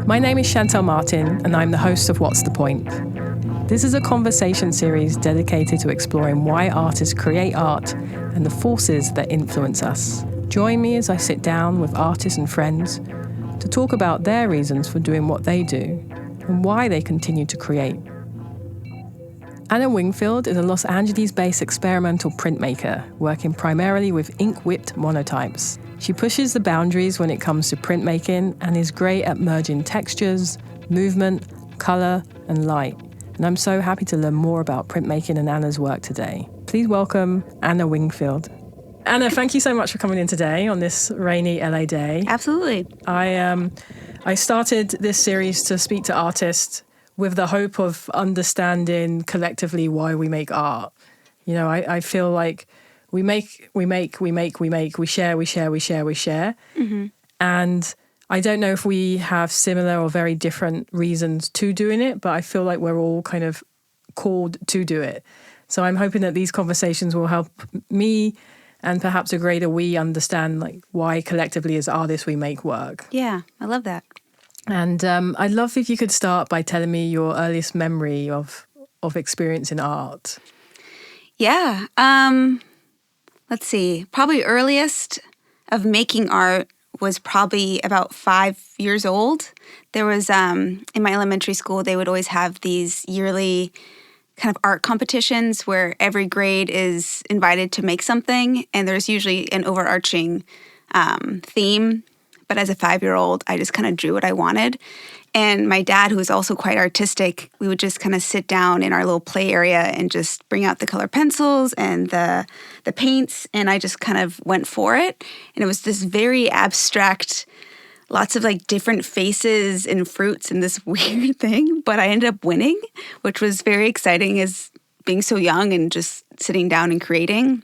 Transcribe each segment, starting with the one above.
My name is Shantell Martin, and I'm the host of What's the Point? This is a conversation series dedicated to exploring why artists create art and the forces that influence us. Join me as I sit down with artists and friends to talk about their reasons for doing what they do and why they continue to create. Anna Wingfield is a Los Angeles-based experimental printmaker working primarily with ink-whipped monotypes. She pushes the boundaries when it comes to printmaking and is great at merging textures, movement, color, and light. And I'm so happy to learn more about printmaking and Anna's work today. Please welcome Anna Wingfield. Anna, thank you so much for coming in today on this rainy LA day. Absolutely. I started this series to speak to artists with the hope of understanding collectively why we make art. You know, I feel like we make, we share. Mm-hmm. And I don't know if we have similar or very different reasons to doing it, but I feel like we're all kind of called to do it. So I'm hoping that these conversations will help me and perhaps a greater we understand like why collectively as artists we make work. Yeah, I love that. And I'd love if you could start by telling me your earliest memory of experience in art. Yeah. Let's see. Probably earliest of making art was probably about 5 years old. There was, in my elementary school, they would always have these yearly kind of art competitions where every grade is invited to make something, and there's usually an overarching theme. But as a 5-year-old, I just kind of drew what I wanted. And my dad, who was also quite artistic, we would just kind of sit down in our little play area and just bring out the color pencils and the paints, and I just kind of went for it. And it was this very abstract, lots of like different faces and fruits and this weird thing. But I ended up winning, which was very exciting as being so young and just sitting down and creating.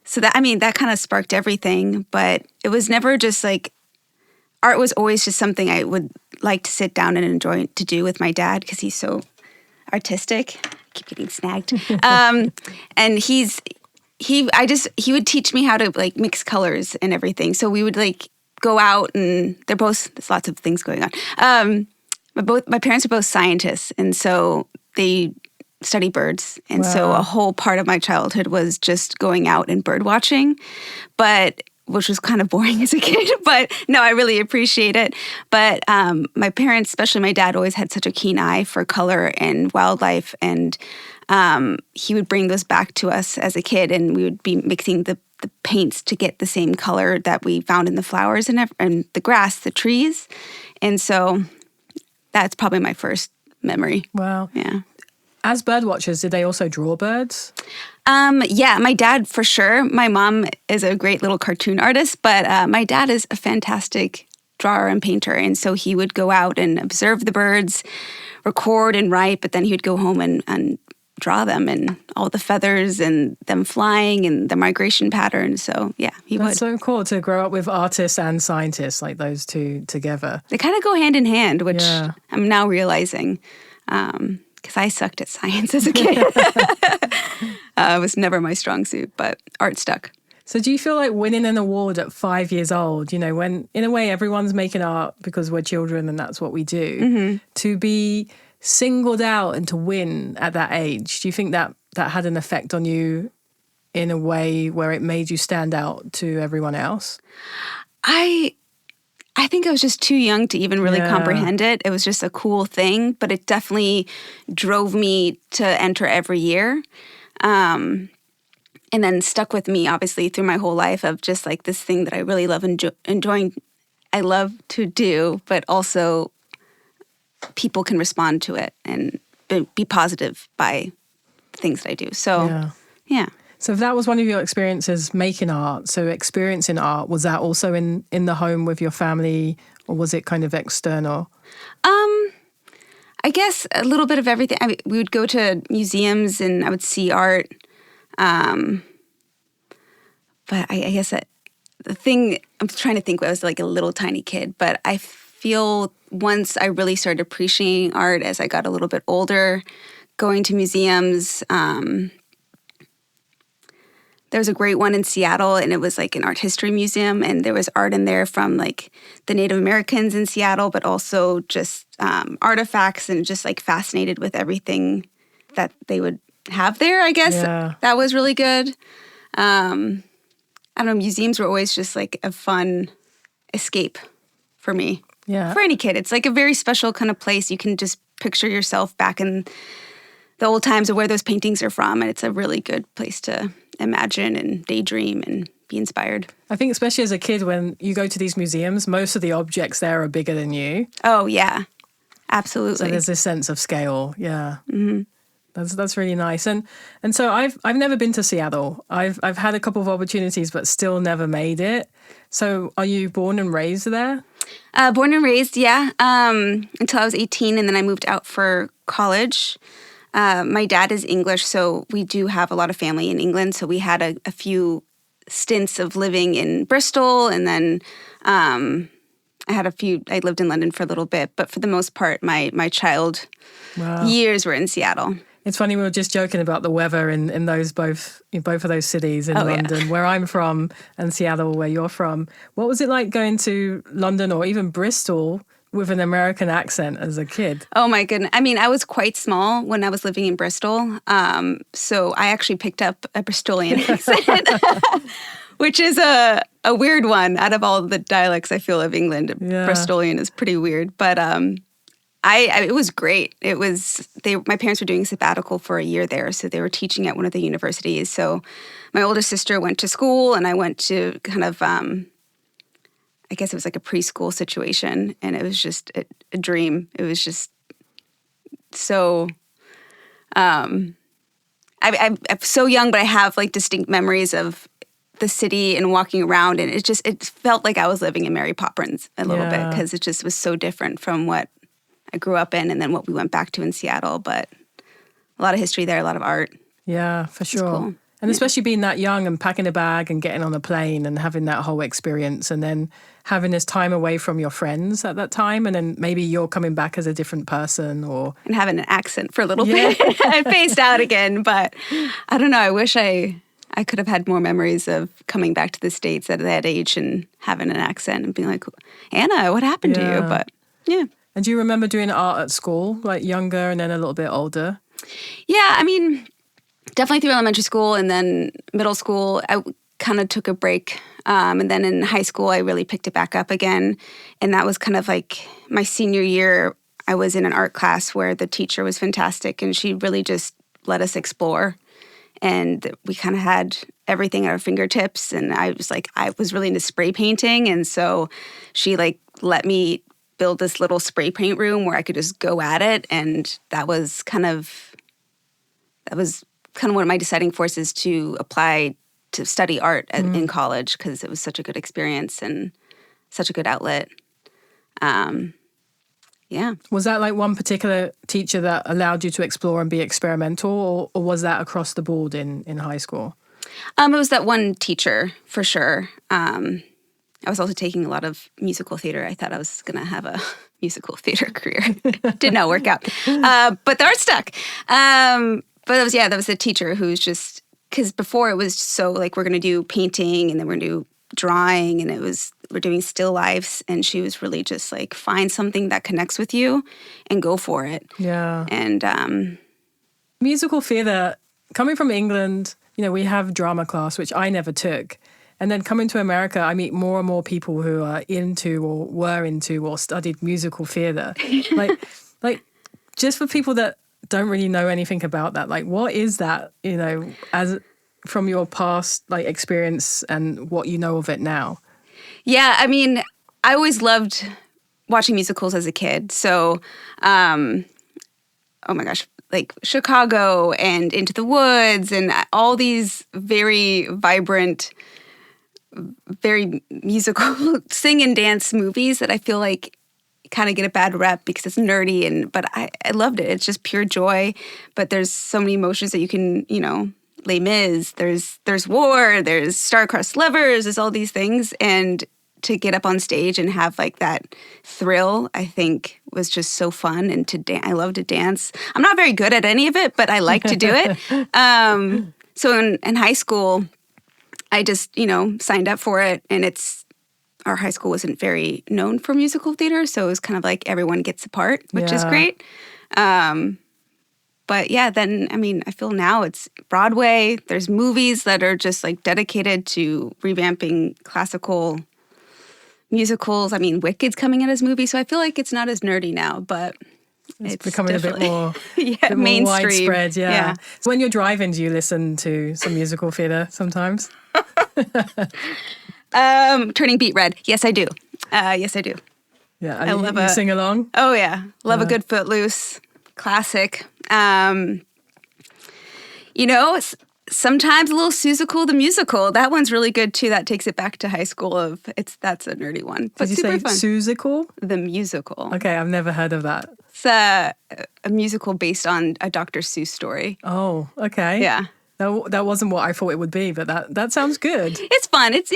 So that kind of sparked everything, but it was never just like, art was always just something I would like to sit down and enjoy to do with my dad because he's so artistic. I keep getting snagged. And he would teach me how to like mix colors and everything. So we would like go out and there's lots of things going on. My parents are both scientists, and so they study birds. And so a whole part of my childhood was just going out and bird watching, which was kind of boring as a kid, but no, I really appreciate it. But my parents, especially my dad, always had such a keen eye for color and wildlife. And he would bring those back to us as a kid, and we would be mixing the paints to get the same color that we found in the flowers and the grass, the trees. And so that's probably my first memory. Wow. Yeah. As bird watchers, did they also draw birds? Yeah, my dad for sure. My mom is a great little cartoon artist, but my dad is a fantastic drawer and painter. And so he would go out and observe the birds, record and write, but then he would go home and draw them and all the feathers and them flying and the migration patterns. So yeah, he would. That's so cool to grow up with artists and scientists, like those two together. They kind of go hand in hand, which I'm now realizing. Because I sucked at science as a kid. It was never my strong suit, but art stuck. So do you feel like winning an award at 5 years old, you know, when in a way everyone's making art because we're children and that's what we do, to be singled out and to win at that age, do you think that had an effect on you in a way where it made you stand out to everyone else? I think I was just too young to even really comprehend it. It was just a cool thing, but it definitely drove me to enter every year. And then stuck with me, obviously, through my whole life of just like this thing that I really love enjoying. I love to do, but also people can respond to it and be positive by the things that I do. So, yeah. So if that was one of your experiences making art, so experiencing art, was that also in the home with your family, or was it kind of external? I guess a little bit of everything. I mean, we would go to museums and I would see art. But I guess that the thing, I'm trying to think when I was like a little tiny kid, but I feel once I really started appreciating art as I got a little bit older, going to museums, There was a great one in Seattle, and it was like an art history museum, and there was art in there from like the Native Americans in Seattle, but also just artifacts, and just like fascinated with everything that they would have there, I guess. Yeah. That was really good. I don't know, museums were always just like a fun escape for me. Yeah. For any kid. It's like a very special kind of place. You can just picture yourself back in the old times of where those paintings are from, and it's a really good place to imagine and daydream and be inspired. I think especially as a kid, when you go to these museums, most of the objects there are bigger than you. Oh, yeah. Absolutely. So there's this sense of scale. Yeah. Mm-hmm. That's really nice. And so I've never been to Seattle. I've had a couple of opportunities, but still never made it. So are you born and raised there? Born and raised, yeah. Until I was 18, and then I moved out for college. My dad is English, so we do have a lot of family in England. So we had a few stints of living in Bristol, and then I lived in London for a little bit. But for the most part, my child years were in Seattle. It's funny, we were just joking about the weather in those both of those cities in London, where I'm from, and Seattle, where you're from. What was it like going to London or even Bristol with an American accent as a kid? Oh my goodness. I mean, I was quite small when I was living in Bristol. So I actually picked up a Bristolian accent, which is a weird one out of all the dialects I feel of England. Yeah. Bristolian is pretty weird, but it was great. My parents were doing a sabbatical for a year there, so they were teaching at one of the universities. So my older sister went to school, and I went to kind of, I guess it was like a preschool situation, and it was just a dream. It was just so, I'm so young, but I have like distinct memories of the city and walking around, and it felt like I was living in Mary Poppins a little bit, because it just was so different from what I grew up in, and then what we went back to in Seattle. But a lot of history there, a lot of art. Yeah, for sure. Cool. And especially being that young and packing a bag and getting on a plane and having that whole experience, and then having this time away from your friends at that time, and then maybe you're coming back as a different person, and having an accent for a little bit. I phased out again, but I don't know. I wish I could have had more memories of coming back to the States at that age and having an accent and being like, Anna, what happened to you? But yeah. And do you remember doing art at school, like younger and then a little bit older? Yeah, I mean, definitely through elementary school, and then middle school, I kind of took a break. And then in high school, I really picked it back up again. And that was kind of like my senior year. I was in an art class where the teacher was fantastic, and she really just let us explore. And we kind of had everything at our fingertips. And I was really into spray painting. And so she let me build this little spray paint room where I could just go at it. And that was kind of one of my deciding forces to apply to study art in college, because it was such a good experience and such a good outlet. Yeah. Was that like one particular teacher that allowed you to explore and be experimental, or was that across the board in high school? It was that one teacher, for sure. I was also taking a lot of musical theater. I thought I was going to have a musical theater career. Did not work out. But the art stuck. But that was a teacher who's just, because before it was so like, we're going to do painting, and then we're going to do drawing, and we're doing still lifes. And she was really just like, find something that connects with you and go for it. Yeah. And musical theater, coming from England, we have drama class, which I never took. And then coming to America, I meet more and more people who are into or were into or studied musical theater. like just for people that don't really know anything about that, like what is that, as from your past experience and what you know of it now? Yeah, I mean, I always loved watching musicals as a kid. So, oh my gosh, like Chicago and Into the Woods and all these very vibrant, very musical sing and dance movies that I feel like kind of get a bad rep because it's nerdy, but I loved it. It's just pure joy. But there's so many emotions that you can, Les Mis, there's war, there's star-crossed lovers, there's all these things. And to get up on stage and have like that thrill, I think was just so fun. And I love to dance. I'm not very good at any of it, but I like to do it. So in high school, I just, signed up for it, and our high school wasn't very known for musical theater, so it was kind of like everyone gets a part, which is great. But yeah, then, I feel now it's Broadway. There's movies that are just like dedicated to revamping classical musicals. Wicked's coming out as a movie, so I feel like it's not as nerdy now, but it's becoming a bit more, mainstream. Widespread. Yeah. So when you're driving, do you listen to some musical theater sometimes? Turning Beat Red. Yes, I do. Yes, I do. Yeah, and you sing along? Oh, yeah. Love a good Footloose. Classic. Sometimes a little Seussical the Musical. That one's really good, too. That takes it back to high school. That's a nerdy one. But Did you say fun. Seussical? The Musical. Okay, I've never heard of that. It's a musical based on a Dr. Seuss story. Oh, okay. Yeah. That wasn't what I thought it would be, but that sounds good. It's fun. It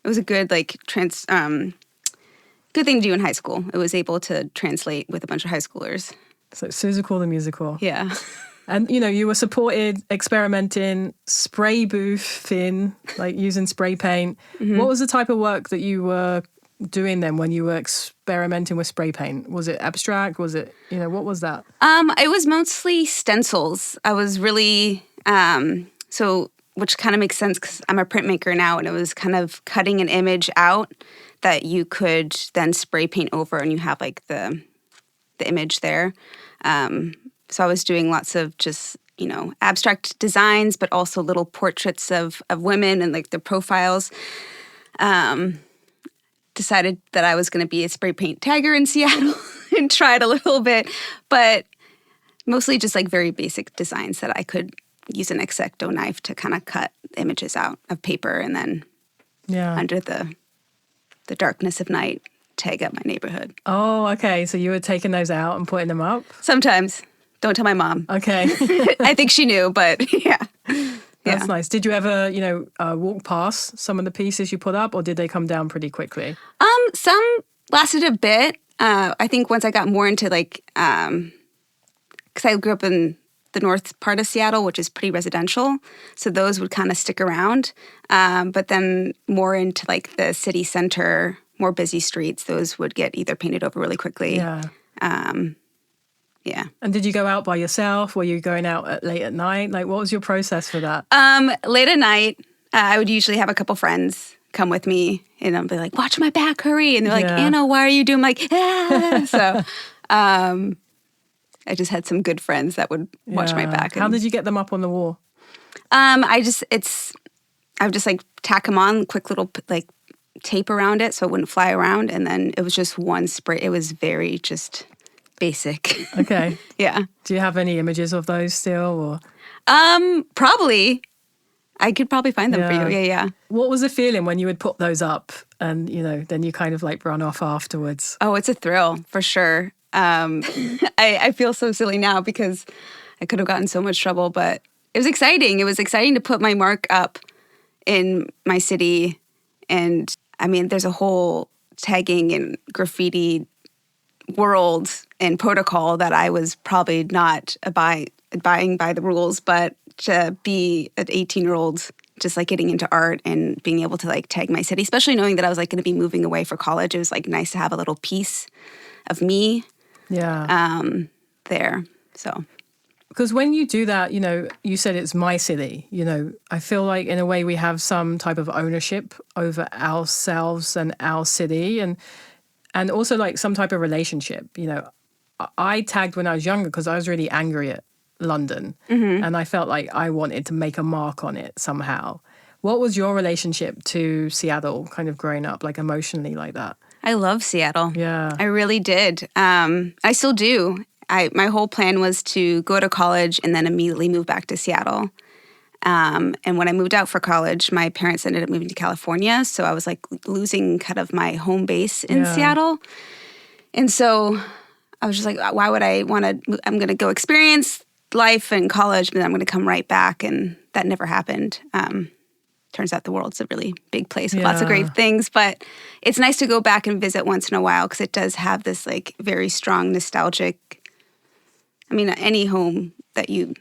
was a good good thing to do in high school. I was able to translate with a bunch of high schoolers. So Seussical the Musical. Yeah. And, you were supported experimenting, spray boothing, like using spray paint. Mm-hmm. What was the type of work that you were doing then when you were experimenting with spray paint? Was it abstract? Was it, what was that? It was mostly stencils. I was really, which kind of makes sense because I'm a printmaker now, and it was kind of cutting an image out that you could then spray paint over, and you have like the image there. So I was doing lots of just, abstract designs, but also little portraits of women and like their profiles. Decided that I was going to be a spray paint tagger in Seattle and tried a little bit, but mostly just like very basic designs that I could use an X-Acto knife to kind of cut images out of paper, and then under the darkness of night, tag up my neighborhood. Oh, okay. So you were taking those out and putting them up? Sometimes. Don't tell my mom. Okay. I think she knew, but yeah. That's nice. Did you ever, walk past some of the pieces you put up, or did they come down pretty quickly? Some lasted a bit. I think once I got more into because I grew up in the north part of Seattle, which is pretty residential, so those would kind of stick around. But then more into like the city center, more busy streets, those would get either painted over really quickly. Yeah. Yeah. And did you go out by yourself? Were you going out late at night? Like, what was your process for that? Late at night, I would usually have a couple friends come with me, and I'd be like, watch my back, hurry. And they're like, Anna, why are you doing? I'm like, ah. So I just had some good friends that would watch my back. How did you get them up on the wall? I would just like tack them on, quick little like tape around it so it wouldn't fly around. And then it was just one spray. It was very just basic. Okay. Yeah. Do you have any images of those still? Or? Probably. I could probably find them for you. Yeah. What was the feeling when you would put those up and, then you kind of like run off afterwards? Oh, it's a thrill for sure. I feel so silly now because I could have gotten so much trouble, but it was exciting. It was exciting to put my mark up in my city. And there's a whole tagging and graffiti world and protocol that I was probably not abiding by the rules, but to be an 18-year-old just like getting into art and being able to like tag my city, especially knowing that I was like going to be moving away for college, it was like nice to have a little piece of me there. So because when you do that, you said it's my city, I feel like in a way we have some type of ownership over ourselves and our city, and also like some type of relationship. I tagged when I was younger because I was really angry at London, and I felt like I wanted to make a mark on it somehow. What was your relationship to Seattle kind of growing up, like emotionally like that? I love Seattle. Yeah. I really did. I still do. My whole plan was to go to college and then immediately move back to Seattle. And when I moved out for college, my parents ended up moving to California. So I was like losing kind of my home base in Seattle. And so I was just like, why would I want to? I'm going to go experience life in college, but then I'm going to come right back. And that never happened. Turns out the world's a really big place with lots of great things. But it's nice to go back and visit once in a while because it does have this like very strong nostalgic. Any home that you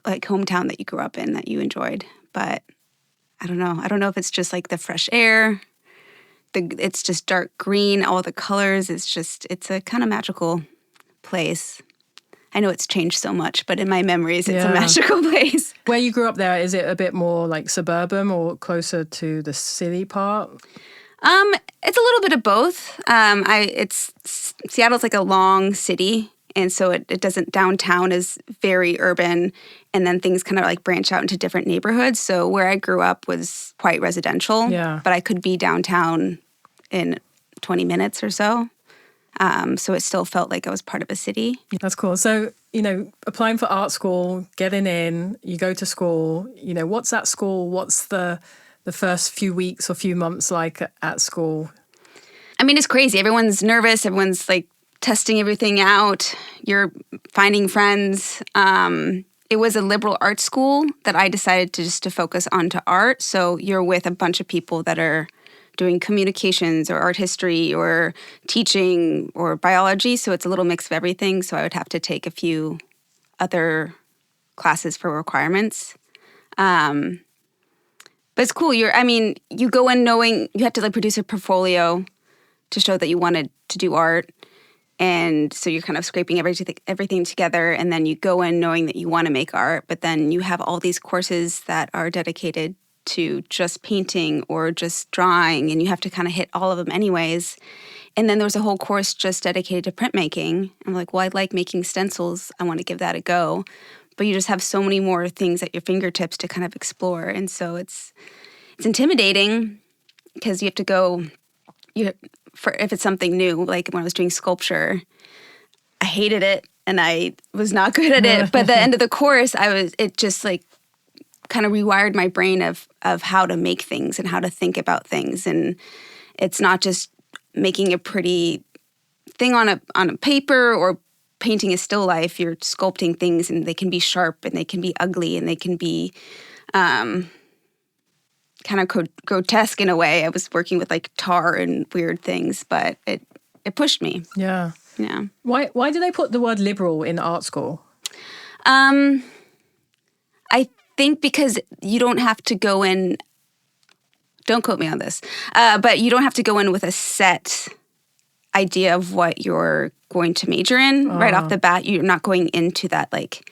like hometown that you grew up in that you enjoyed. But I don't know. I don't know if it's just like the fresh air. It's just dark green, all the colors. It's a kind of magical place. I know it's changed so much, but in my memories, it's a magical place. Where you grew up there, is it a bit more like suburban or closer to the city part? It's a little bit of both. Seattle's like a long city, and so it doesn't, downtown is very urban, and then things kind of like branch out into different neighborhoods. So where I grew up was quite residential, but I could be downtown in 20 minutes or so. So it still felt like I was part of a city. That's cool. So, applying for art school, getting in, you go to school, what's at school? What's the first few weeks or few months like at school? I mean, it's crazy. Everyone's nervous. Everyone's like testing everything out. You're finding friends. It was a liberal arts school that I decided to focus onto art. So you're with a bunch of people that are doing communications or art history or teaching or biology. So it's a little mix of everything. So I would have to take a few other classes for requirements. But it's cool. You go in knowing you have to like produce a portfolio to show that you wanted to do art. And so you're kind of scraping everything together. And then you go in knowing that you want to make art. But then you have all these courses that are dedicated to just painting or just drawing. And you have to kind of hit all of them anyways. And then there was a whole course just dedicated to printmaking. I'm like, well, I like making stencils. I want to give that a go. But you just have so many more things at your fingertips to kind of explore. And so it's intimidating because you have to go, if it's something new, like when I was doing sculpture, I hated it and I was not good at it. But at the end of the course, it just like kind of rewired my brain of how to make things and how to think about things. And it's not just making a pretty thing on a paper or painting a still life. You're sculpting things and they can be sharp and they can be ugly and they can be kind of grotesque in a way. I was working with like tar and weird things, but it pushed me. Yeah. Yeah. Why do they put the word liberal in art school? I think because you don't have to go in, don't quote me on this, but you don't have to go in with a set idea of what you're going to major in right off the bat. You're not going into that like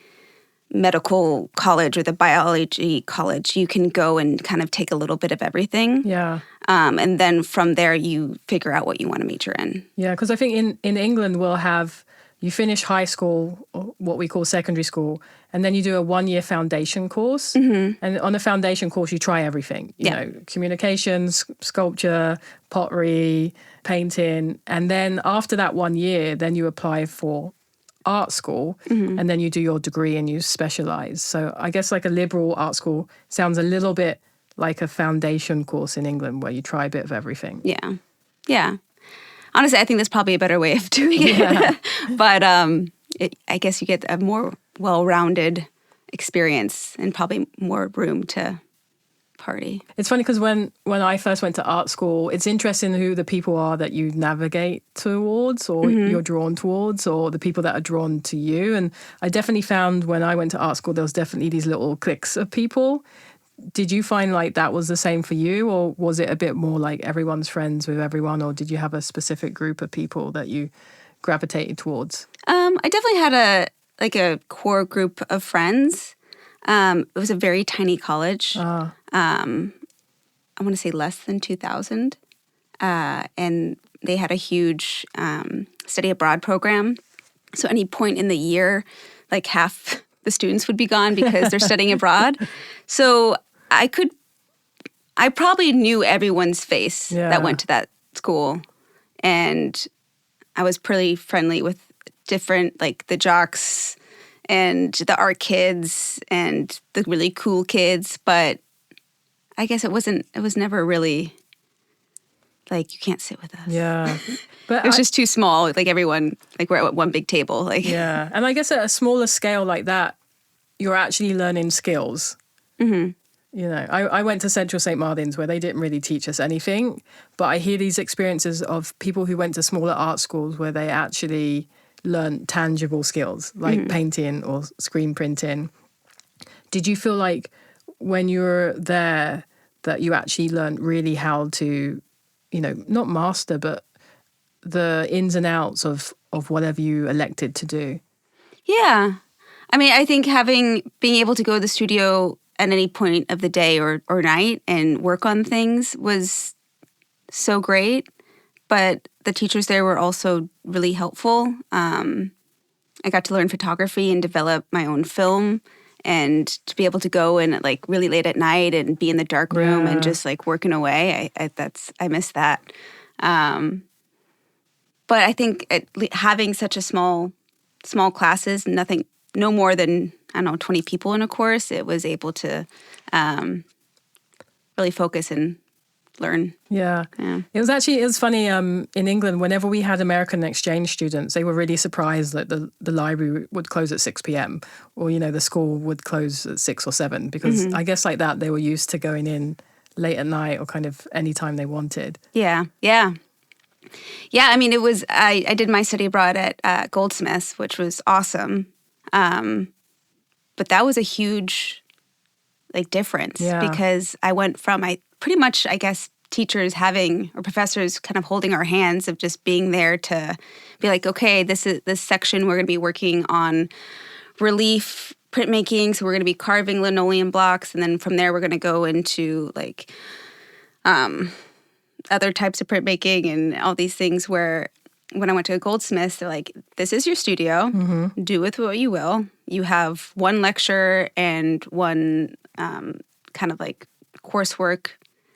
medical college or the biology college. You can go and kind of take a little bit of everything. Yeah. And then from there you figure out what you want to major in. Yeah, because I think in England we'll have, you finish high school, or what we call secondary school, and then you do a 1-year foundation course. Mm-hmm. And on a foundation course, you try everything. You know, communications, sculpture, pottery, painting. And then after that 1 year, then you apply for art school, and then you do your degree and you specialize. So I guess like a liberal art school sounds a little bit like a foundation course in England where you try a bit of everything. Yeah. Yeah. Honestly, I think that's probably a better way of doing it. Yeah. But I guess you get a more well-rounded experience and probably more room to party. It's funny because when I first went to art school, it's interesting who the people are that you navigate towards or you're drawn towards, or the people that are drawn to you. And I definitely found when I went to art school, there was definitely these little cliques of people. Did you find like that was the same for you, or was it a bit more like everyone's friends with everyone, or did you have a specific group of people that you gravitated towards? I definitely had a core group of friends. It was a very tiny college. I want to say less than 2,000. And they had a huge study abroad program. So any point in the year, like half the students would be gone because they're studying abroad. So I probably knew everyone's face that went to that school. And I was pretty friendly with different, like the jocks and the art kids and the really cool kids. But I guess it was never really like, you can't sit with us. Yeah. But it was just too small. Like everyone, like we're at one big table. Like yeah. And I guess at a smaller scale like that, you're actually learning skills. Mm-hmm. You know, I went to Central St. Martin's where they didn't really teach us anything, but I hear these experiences of people who went to smaller art schools where they actually learned tangible skills like painting or screen printing. Did you feel like when you were there that you actually learned really how to, not master, but the ins and outs of whatever you elected to do? Yeah. I mean, I think being able to go to the studio at any point of the day or night and work on things was so great. But the teachers there were also really helpful. I got to learn photography and develop my own film, and to be able to go in like really late at night and be in the dark room and just like working away. I miss that. But I think having such a small classes, no more than, 20 people in a course, it was able to really focus and learn. Yeah. It was funny, in England, whenever we had American exchange students, they were really surprised that the library would close at 6 p.m. or, the school would close at 6 or 7, because I guess like that, they were used to going in late at night or kind of any time they wanted. Yeah. I mean, I did my study abroad at Goldsmiths, which was awesome. But that was a huge difference because I went from, pretty much, I guess, teachers or professors kind of holding our hands of just being there to be like, okay, this section, we're going to be working on relief printmaking. So we're going to be carving linoleum blocks. And then from there, we're going to go into other types of printmaking and all these things, where when I went to Goldsmiths, they're like, this is your studio. Do with what you will. You have one lecture and one kind of coursework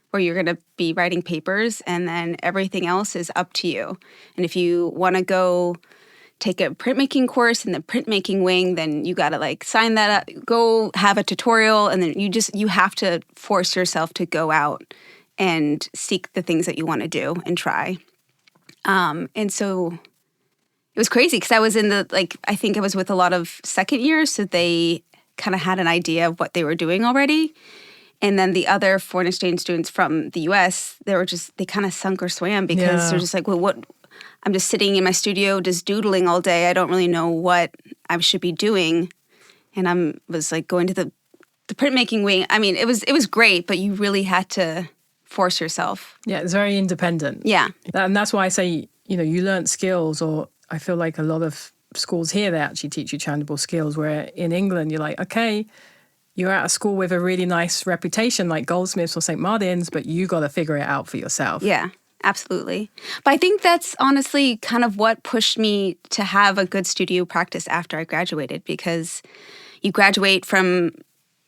where you're going to be writing papers, and then everything else is up to you. And if you want to go take a printmaking course in the printmaking wing, then you got to sign that up, go have a tutorial, and then you have to force yourself to go out and seek the things that you want to do and try. And so it was crazy because I was in I think I was with a lot of second years, so they kind of had an idea of what they were doing already. And then the other foreign exchange students from the U.S., they kind of sunk or swam because they're just like, well, what? I'm just sitting in my studio just doodling all day. I don't really know what I should be doing. And I was going to the printmaking wing. I mean, it was great, but you really had to force yourself. Yeah, it's very independent. Yeah. And that's why I say, you learn skills, or I feel like a lot of schools here, they actually teach you tangible skills, where in England, you're like, okay, you're at a school with a really nice reputation like Goldsmiths or St. Martin's, but you got to figure it out for yourself. Yeah, absolutely. But I think that's honestly kind of what pushed me to have a good studio practice after I graduated, because you graduate from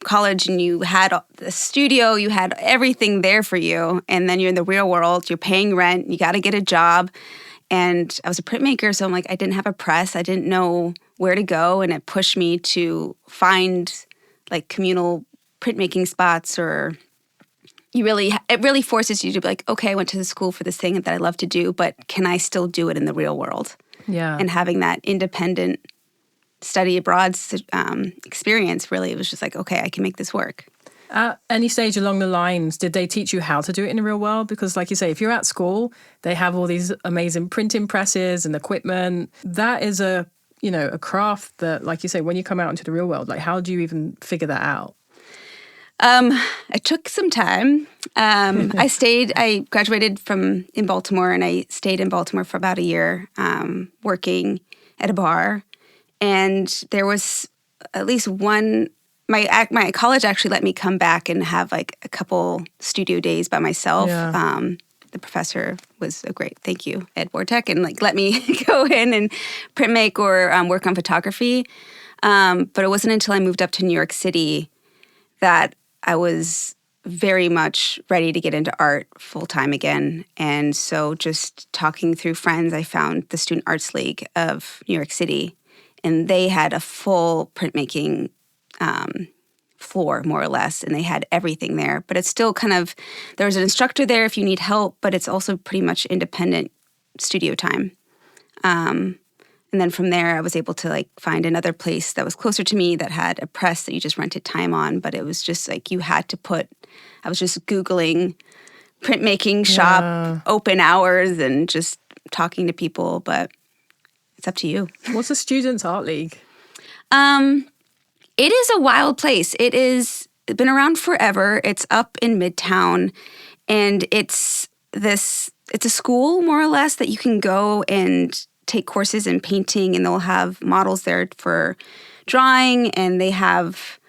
college and you had the studio, you had everything there for you, and then you're in the real world, you're paying rent, you got to get a job. And I was a printmaker, so I didn't have a press, I didn't know where to go, and it pushed me to find communal printmaking spots, or it really forces you to be like, okay, I went to the school for this thing that I love to do, but can I still do it in the real world? Yeah. And having that independent study abroad experience, really, it was just like, okay, I can make this work. At any stage along the lines, did they teach you how to do it in the real world? Because like you say, if you're at school, they have all these amazing printing presses and equipment. That is a craft that, like you say, when you come out into the real world, how do you even figure that out? It took some time. I graduated in Baltimore, and I stayed in Baltimore for about a year, working at a bar. And there was at least one, my college actually let me come back and have a couple studio days by myself. Yeah. The professor was a great, thank you, Ed Vortek, and let me go in and print make or work on photography. But it wasn't until I moved up to New York City that I was very much ready to get into art full time again. And so just talking through friends, I found the Student Arts League of New York City, and they had a full printmaking floor, more or less, and they had everything there. But it's still kind of, there's an instructor there if you need help, but it's also pretty much independent studio time. And then from there, I was able to find another place that was closer to me that had a press that you just rented time on. But it was just you had to I was just Googling printmaking shop open hours and just talking to people. But it's up to you. What's a Students' Art League? It is a wild place. It's been around forever. It's up in Midtown, and it's a school, more or less, that you can go and take courses in painting, and they'll have models there for drawing, and they have,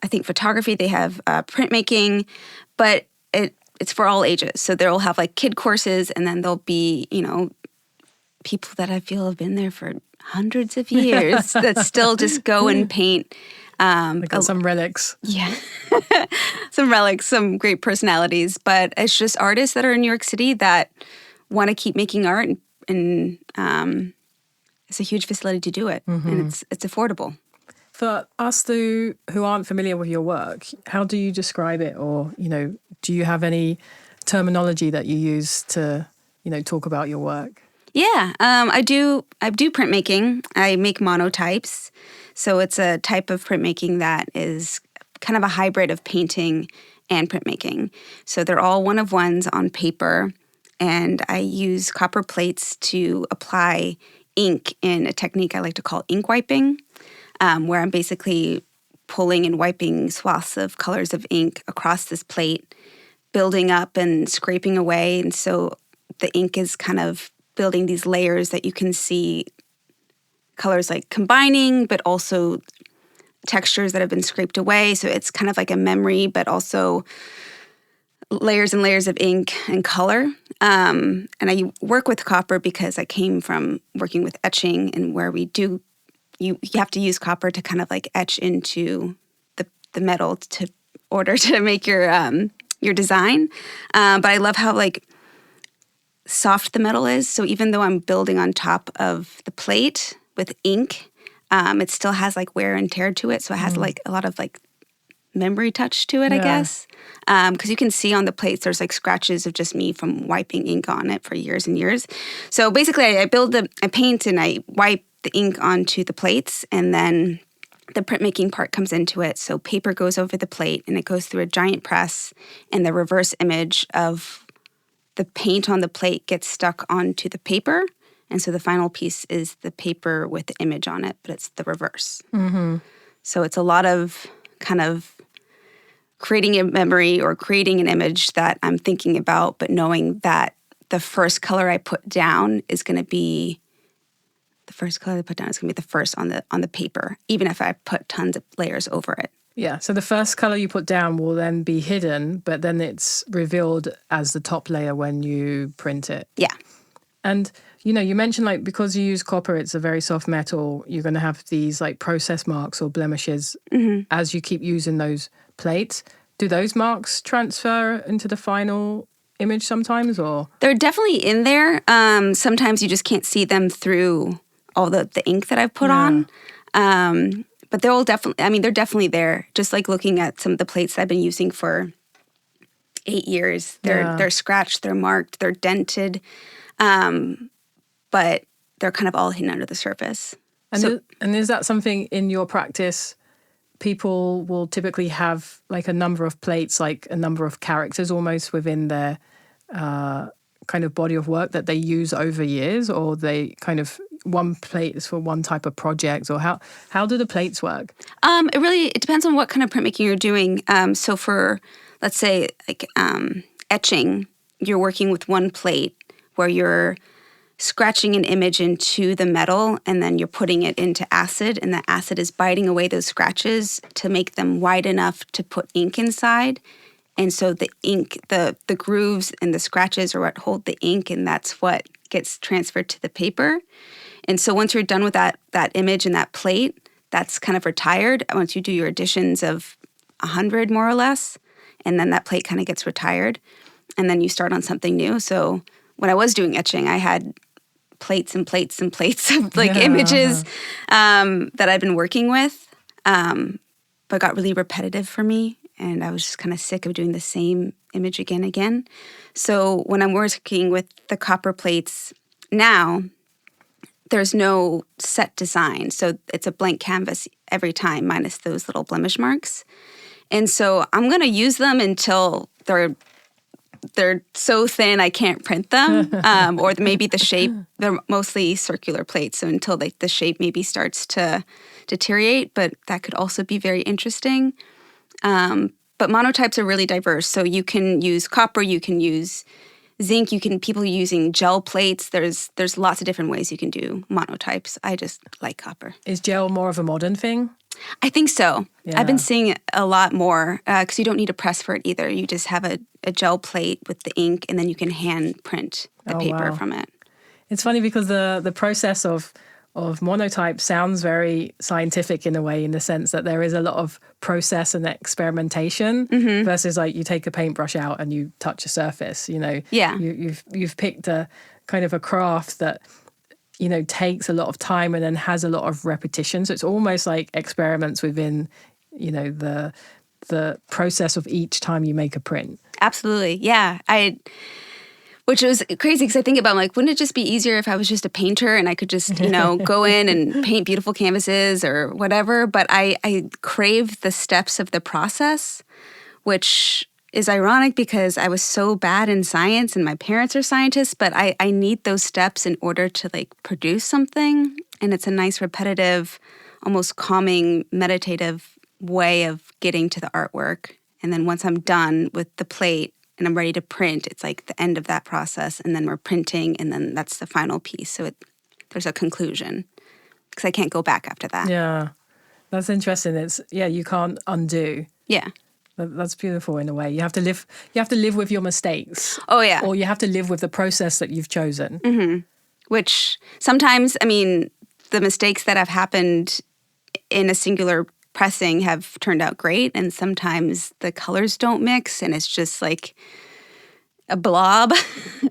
I think, photography. They have printmaking, but it's for all ages. So they'll have like kid courses, and then there'll be, people that I feel have been there for hundreds of years that still just go and paint. They got some relics. Yeah. Some relics, some great personalities. But it's just artists that are in New York City that want to keep making art, and it's a huge facility to do it. And it's affordable. For us who aren't familiar with your work, how do you describe it? Or, do you have any terminology that you use to, talk about your work? Yeah, I do printmaking. I make monotypes. So it's a type of printmaking that is kind of a hybrid of painting and printmaking. So they're all one-of-ones on paper, and I use copper plates to apply ink in a technique I like to call ink wiping, where I'm basically pulling and wiping swaths of colors of ink across this plate, building up and scraping away. And so the ink is kind of building these layers that you can see colors like combining, but also textures that have been scraped away. So it's kind of like a memory, but also layers and layers of ink and color. And I work with copper because I came from working with etching, and where you have to use copper to kind of like etch into the metal to order to make your design. But I love how like soft the metal is. So even though I'm building on top of the plate with ink, it still has like wear and tear to it. So it has like a lot of like memory touch to it, I guess. Because you can see on the plates, there's like scratches of just me from wiping ink on it for years and years. So basically I paint and I wipe the ink onto the plates, and then the printmaking part comes into it. So paper goes over the plate, and it goes through a giant press, and the reverse image of the paint on the plate gets stuck onto the paper. And so the final piece is the paper with the image on it, but it's the reverse. So it's a lot of kind of creating a memory or creating an image that I'm thinking about, but knowing that the first color I put down is going to be the first on the paper, even if I put tons of layers over it. Yeah, so the first color you put down will then be hidden, but then it's revealed as the top layer when you print it. Yeah. And, you mentioned like because you use copper, it's a very soft metal, you're going to have these like process marks or blemishes as you keep using those plates. Do those marks transfer into the final image sometimes, or? They're definitely in there. Sometimes you just can't see them through all the ink that I've put on. But they're definitely there. Just like looking at some of the plates that I've been using for 8 years. They're scratched, they're marked, they're dented, but they're kind of all hidden under the surface. And is that something in your practice? People will typically have like a number of plates, like a number of characters almost within their kind of body of work that they use over years, or they kind of one plate is for one type of project, or how do the plates work? It depends on what kind of printmaking you're doing. So for, let's say, like etching, you're working with one plate where you're scratching an image into the metal, and then you're putting it into acid, and the acid is biting away those scratches to make them wide enough to put ink inside. And so the ink, the grooves and the scratches are what hold the ink, and that's what gets transferred to the paper. And so once you're done with that image and that plate, that's kind of retired. Once you do your additions of 100 more or less, and then that plate kind of gets retired, and then you start on something new. So when I was doing etching, I had plates and plates and plates of images that I've been working with, but got really repetitive for me. And I was just kind of sick of doing the same image again and again. So when I'm working with the copper plates now, there's no set design. So it's a blank canvas every time, minus those little blemish marks. And so I'm going to use them until they're they're so thin I can't print them, or maybe the shape, they're mostly circular plates, so until the shape maybe starts to deteriorate, but that could also be very interesting. But monotypes are really diverse, so you can use copper, you can use zinc, people using gel plates. There's lots of different ways you can do monotypes. I just like copper. Is gel more of a modern thing? I think so. Yeah. I've been seeing it a lot more because you don't need a press for it either. You just have a gel plate with the ink, and then you can hand print the paper from it. It's funny because the process of monotype sounds very scientific in a way, in the sense that there is a lot of process and experimentation versus like you take a paintbrush out and you touch a surface. You've picked a kind of a craft that takes a lot of time and then has a lot of repetition. So it's almost like experiments within, the process of each time you make a print. Absolutely. Yeah. Which was crazy because I think about wouldn't it just be easier if I was just a painter and I could just, go in and paint beautiful canvases or whatever. But I crave the steps of the process, which is ironic because I was so bad in science and my parents are scientists, but I need those steps in order to produce something. And it's a nice, repetitive, almost calming, meditative way of getting to the artwork. And then once I'm done with the plate and I'm ready to print, it's like the end of that process. And then we're printing, and then that's the final piece. So there's a conclusion because I can't go back after that. Yeah, that's interesting. You can't undo. Yeah. That's beautiful in a way. You have to live with your mistakes. Oh, yeah. Or you have to live with the process that you've chosen. Mm-hmm. Which sometimes, the mistakes that have happened in a singular pressing have turned out great. And sometimes the colors don't mix and it's just like a blob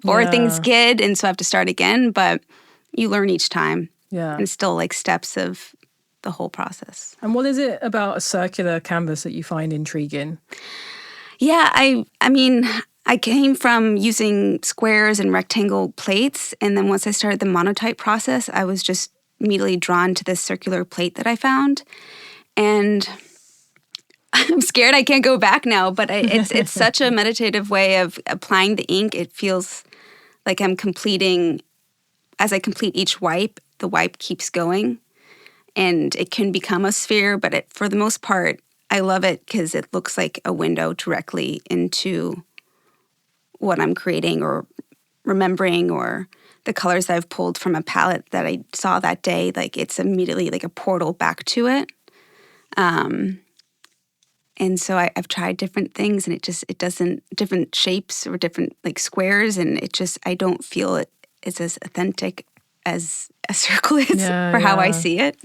or things skid. And so I have to start again. But you learn each time. Yeah. And still steps of the whole process. And what is it about a circular canvas that you find intriguing? Yeah, I came from using squares and rectangle plates, and then once I started the monotype process, I was just immediately drawn to this circular plate that I found. And I'm scared I can't go back now, but it's such a meditative way of applying the ink. It feels like I'm completing, as I complete each wipe, the wipe keeps going. And it can become a sphere, but for the most part, I love it because it looks like a window directly into what I'm creating or remembering, or the colors that I've pulled from a palette that I saw that day. It's immediately like a portal back to it. And so I've tried different things, and it doesn't, different shapes or different squares, and I don't feel it is as authentic as a circle is for how I see it.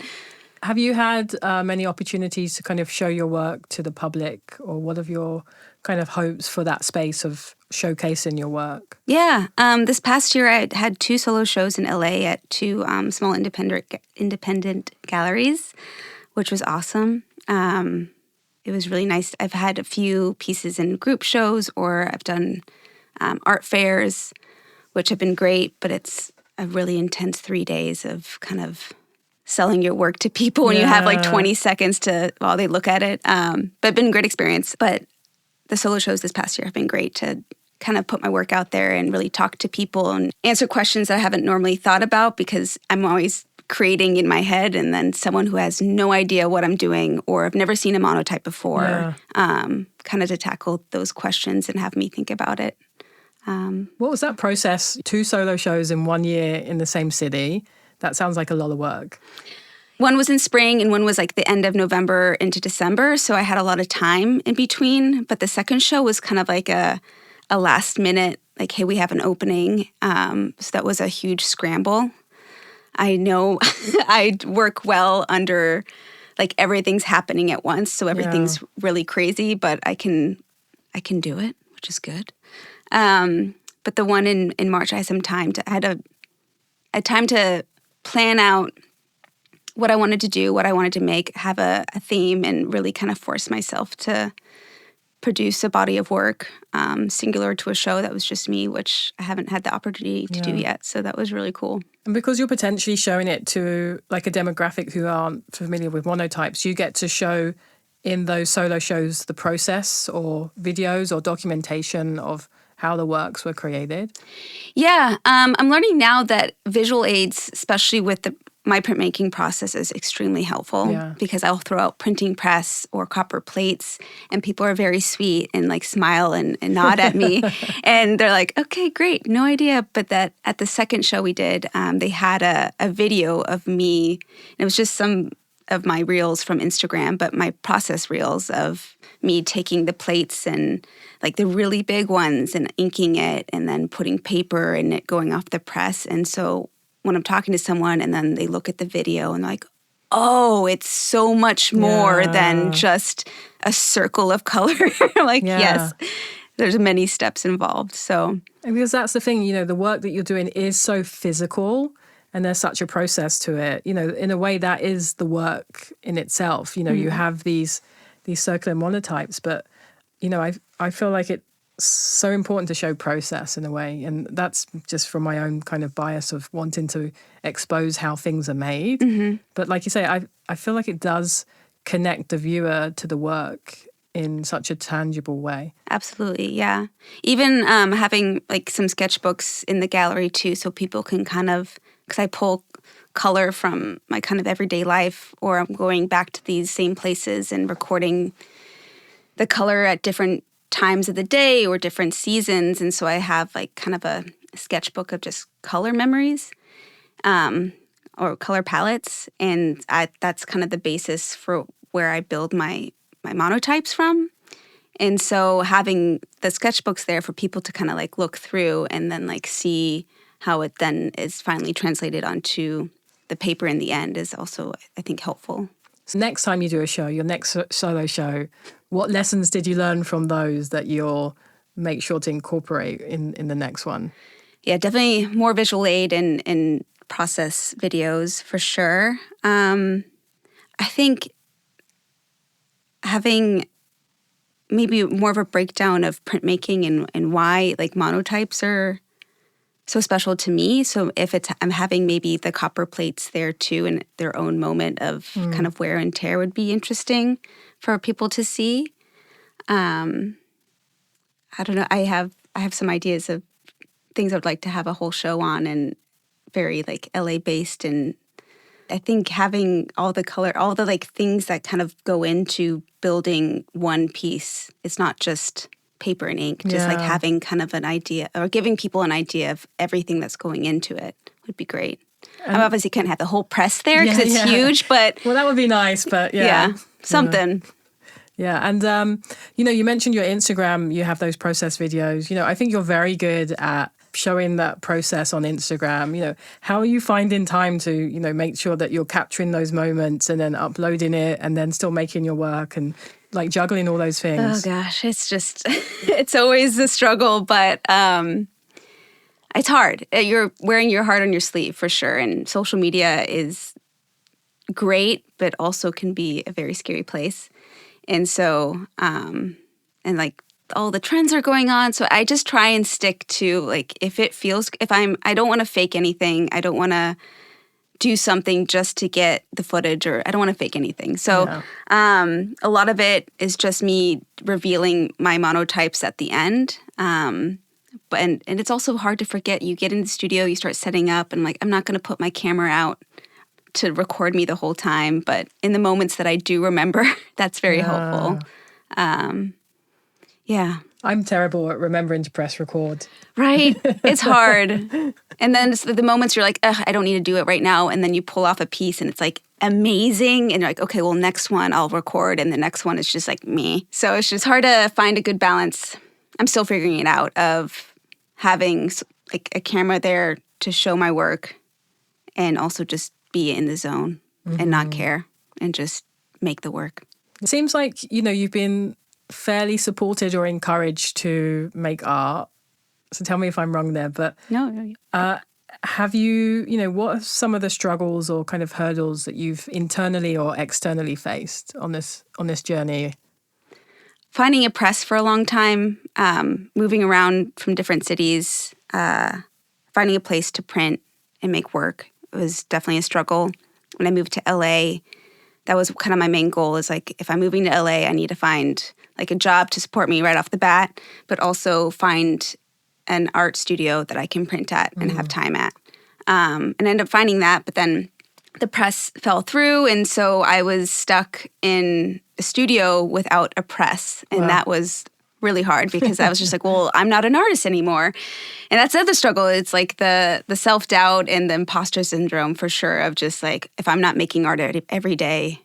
Have you had many opportunities to kind of show your work to the public, or what are your kind of hopes for that space of showcasing your work? Yeah. This past year, I had 2 solo shows in LA at 2 small independent galleries, which was awesome. It was really nice. I've had a few pieces in group shows, or I've done art fairs, which have been great, but it's a really intense 3 days of kind of selling your work to people when you have 20 seconds while they look at it. But it's been a great experience. But the solo shows this past year have been great to kind of put my work out there and really talk to people and answer questions that I haven't normally thought about, because I'm always creating in my head, and then someone who has no idea what I'm doing or have never seen a monotype before, kind of to tackle those questions and have me think about it. What was that process? 2 solo shows in 1 year in the same city. That sounds like a lot of work. One was in spring and one was the end of November into December. So I had a lot of time in between. But the second show was kind of like a last minute, hey, we have an opening. So that was a huge scramble. I know I work well under everything's happening at once. So everything's really crazy, but I can do it, which is good. But the one in March, I had some time I had time to plan out what I wanted to do, what I wanted to make, have a theme, and really kind of force myself to produce a body of work singular to a show that was just me, which I haven't had the opportunity to do yet. So that was really cool. And because you're potentially showing it to a demographic who aren't familiar with monotypes, you get to show in those solo shows the process or videos or documentation of how the works were created? Yeah, I'm learning now that visual aids, especially with my printmaking process, is extremely helpful because I'll throw out printing press or copper plates, and people are very sweet and like smile and nod at me, and they're like, "Okay, great, no idea." But that at the second show we did, they had a video of me. It was just some of my reels from Instagram, but my process reels of me taking the plates and like the really big ones and inking it and then putting paper and it going off the press. And so when I'm talking to someone and then they look at the video and they're like, oh, it's so much more than just a circle of color. I'm like, yes, there's many steps involved. So, and because that's the thing, the work that you're doing is so physical and there's such a process to it. In a way that is the work in itself. You have these circular monotypes, but I feel like it's so important to show process in a way, and that's just from my own kind of bias of wanting to expose how things are made. But like you say, I feel like it does connect the viewer to the work in such a tangible way. Absolutely, yeah. Even having like some sketchbooks in the gallery too, so people can kind of, because I pull color from my kind of everyday life, or I'm going back to these same places and recording the color at different times of the day or different seasons. And so I have like kind of a sketchbook of just color memories or color palettes. And that's kind of the basis for where I build my monotypes from. And so having the sketchbooks there for people to kind of like look through and then like see how it then is finally translated onto the paper in the end is also, I think, helpful. So next time you do a show, your next solo show, what lessons did you learn from those that you'll make sure to incorporate in the next one? Yeah, definitely more visual aid and process videos for sure. I think having maybe more of a breakdown of printmaking and why like monotypes are so special to me. So if I'm having maybe the copper plates there too in their own moment of kind of wear and tear would be interesting for people to see. I don't know. I have some ideas of things I would like to have a whole show on, and very like LA based. And I think having all the color, all the like things that kind of go into building one piece. It's not just paper and ink, just like having kind of an idea or giving people an idea of everything that's going into it would be great. I obviously can't have the whole press there because it's huge, but... Well, that would be nice, but something. Yeah, and you mentioned your Instagram, you have those process videos. I think you're very good at showing that process on Instagram. How are you finding time to, make sure that you're capturing those moments and then uploading it and then still making your work and like juggling all those things? Oh gosh, it's just, it's always a struggle, but it's hard. You're wearing your heart on your sleeve for sure. And social media is great, but also can be a very scary place. And so, and like all the trends are going on. So I just try and stick to like, I don't want to fake anything. I don't want to do something just to get the footage, or I don't want to fake anything. So a lot of it is just me revealing my monotypes at the end. But it's also hard to forget. You get in the studio, you start setting up, and like, I'm not going to put my camera out to record me the whole time. But in the moments that I do remember, that's very helpful. I'm terrible at remembering to press record. Right? It's hard. And then the moments you're like, I don't need to do it right now. And then you pull off a piece and it's like amazing. And you're like, okay, well, next one I'll record. And the next one is just like me. So it's just hard to find a good balance. I'm still figuring it out of having like a camera there to show my work and also just be in the zone and not care and just make the work. It seems like, you've been fairly supported or encouraged to make art. So tell me if I'm wrong there, but no. Have you, what are some of the struggles or kind of hurdles that you've internally or externally faced on this journey? Finding a press for a long time, moving around from different cities, finding a place to print and make work was definitely a struggle. When I moved to LA, that was kind of my main goal, is like, if I'm moving to LA, I need to find like a job to support me right off the bat, but also find an art studio that I can print at and have time at. And I ended up finding that, but then the press fell through, and so I was stuck in a studio without a press, and that was really hard because I was just like, well, I'm not an artist anymore. And that's the other struggle. It's like the self-doubt and the imposter syndrome for sure of just like, if I'm not making art every day,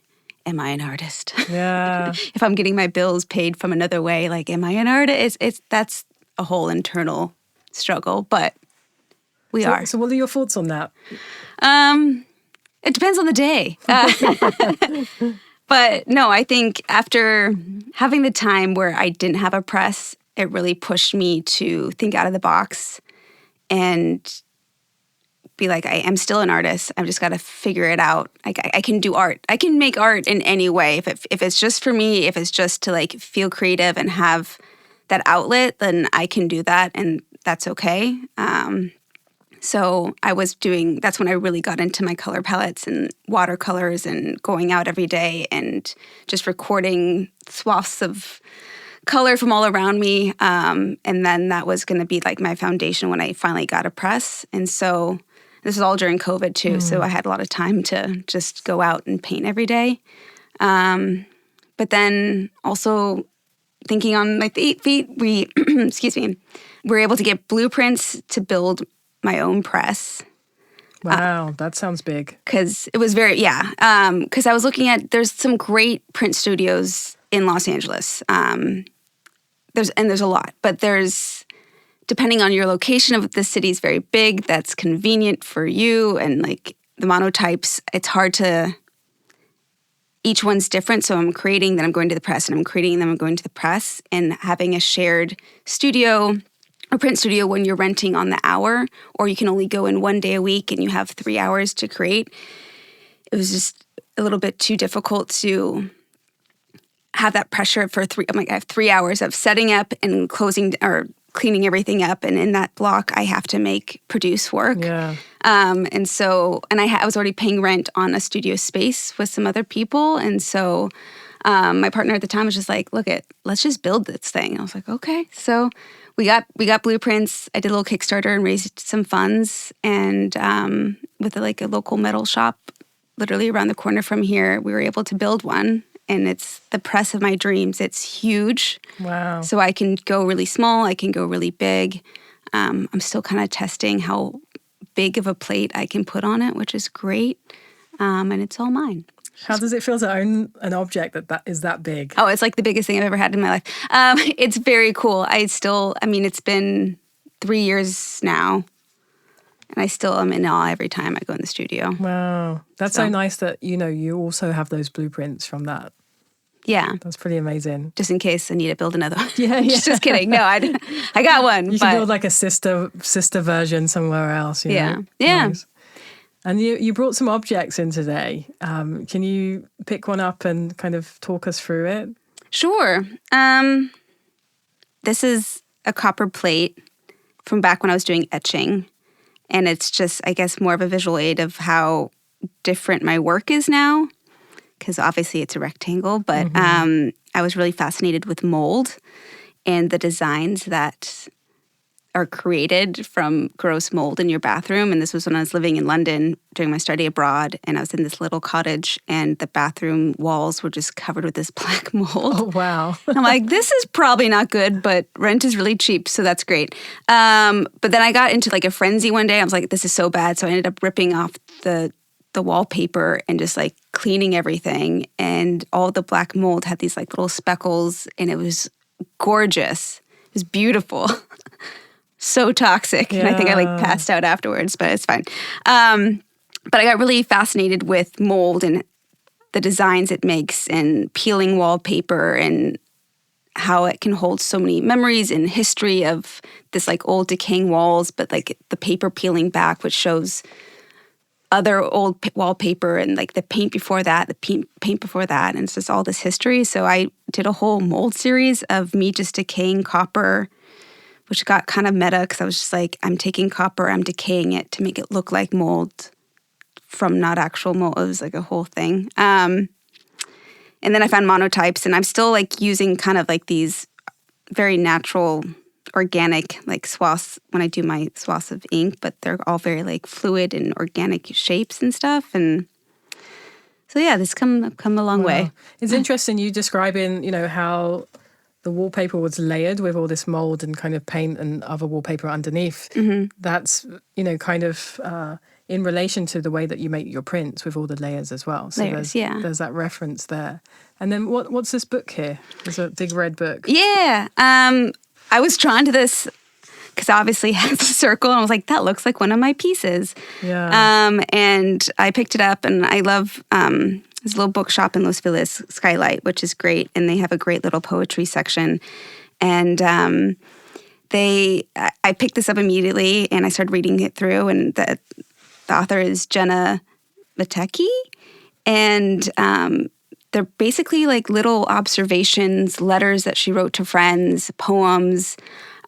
am I an artist? Yeah. If I'm getting my bills paid from another way, like, am I an artist? That's a whole internal struggle, but we are. So what are your thoughts on that? It depends on the day. But no, I think after having the time where I didn't have a press, it really pushed me to think out of the box and be like, I am still an artist. I've just got to figure it out. I can do art. I can make art in any way. If it's just for me, if it's just to like feel creative and have that outlet, then I can do that, and that's okay. So that's when I really got into my color palettes and watercolors and going out every day and just recording swaths of color from all around me. And then that was going to be like my foundation when I finally got a press. And so this is all during COVID too. So I had a lot of time to just go out and paint every day. But then also thinking on my feet, we were able to get blueprints to build my own press. Wow, that sounds big. Because it was because I was looking at, there's some great print studios in Los Angeles. There's a lot, but depending on your location of the city is very big, that's convenient for you. And like the monotypes, it's hard to, each one's different. So I'm creating, then I'm going to the press, and I'm creating, then I'm going to the press, and having a shared studio or print studio when you're renting on the hour, or you can only go in 1 day a week and you have 3 hours to create. It was just a little bit too difficult to have that pressure for I have 3 hours of setting up and closing or cleaning everything up. And in that block, I have to produce work. Yeah. And I was already paying rent on a studio space with some other people. And so my partner at the time was just like, let's just build this thing. And I was like, okay. So we got blueprints. I did a little Kickstarter and raised some funds. And with a local metal shop, literally around the corner from here, we were able to build one. And it's the press of my dreams. It's huge. Wow. So I can go really small. I can go really big. I'm still kind of testing how big of a plate I can put on it, which is great. And it's all mine. How does it feel to own an object that is that big? Oh, it's like the biggest thing I've ever had in my life. It's very cool. It's been 3 years now. And I still am in awe every time I go in the studio. Wow. That's so nice that, you also have those blueprints from that. Yeah. That's pretty amazing. Just in case I need to build another one. Yeah. Just kidding. No, I got one. You can build like a sister version somewhere else. Yeah. Nice. And you brought some objects in today. Can you pick one up and kind of talk us through it? Sure. This is a copper plate from back when I was doing etching. And it's just, I guess, more of a visual aid of how different my work is now. Because obviously it's a rectangle. But I was really fascinated with mold and the designs that are created from gross mold in your bathroom. And this was when I was living in London during my study abroad. And I was in this little cottage, and the bathroom walls were just covered with this black mold. Oh, wow. I'm like, this is probably not good, but rent is really cheap, so that's great. But then I got into a frenzy one day. I was like, this is so bad. So I ended up ripping off the wallpaper and just cleaning everything. And all the black mold had these little speckles, and it was gorgeous. It was beautiful. So toxic. Yeah. And I think I passed out afterwards, but it's fine. But I got really fascinated with mold and the designs it makes, and peeling wallpaper, and how it can hold so many memories and history of this old decaying walls, but the paper peeling back, which shows other old wallpaper and the paint before that, the paint before that. And it's just all this history. So I did a whole mold series of me just decaying copper, which got kind of meta because I was just I'm taking copper, I'm decaying it to make it look like mold from not actual mold. It was a whole thing. And then I found monotypes, and I'm still using kind of these very natural organic like swaths when I do my swaths of ink, but they're all very like fluid and organic shapes and stuff. And so yeah, this come a long way. It's interesting you describing, how the wallpaper was layered with all this mold and kind of paint and other wallpaper underneath. Mm-hmm. That's, kind of in relation to the way that you make your prints with all the layers as well. So there's that reference there. And then what's this book here? It's a big red book. Yeah. I was drawn to this because obviously it has a circle, and I was like, that looks like one of my pieces. Yeah. And I picked it up, and I love this little bookshop in Los Feliz, Skylight, which is great, and they have a great little poetry section. And I picked this up immediately, and I started reading it through, and the author is Jenna Matecki, and they're basically like little observations, letters that she wrote to friends, poems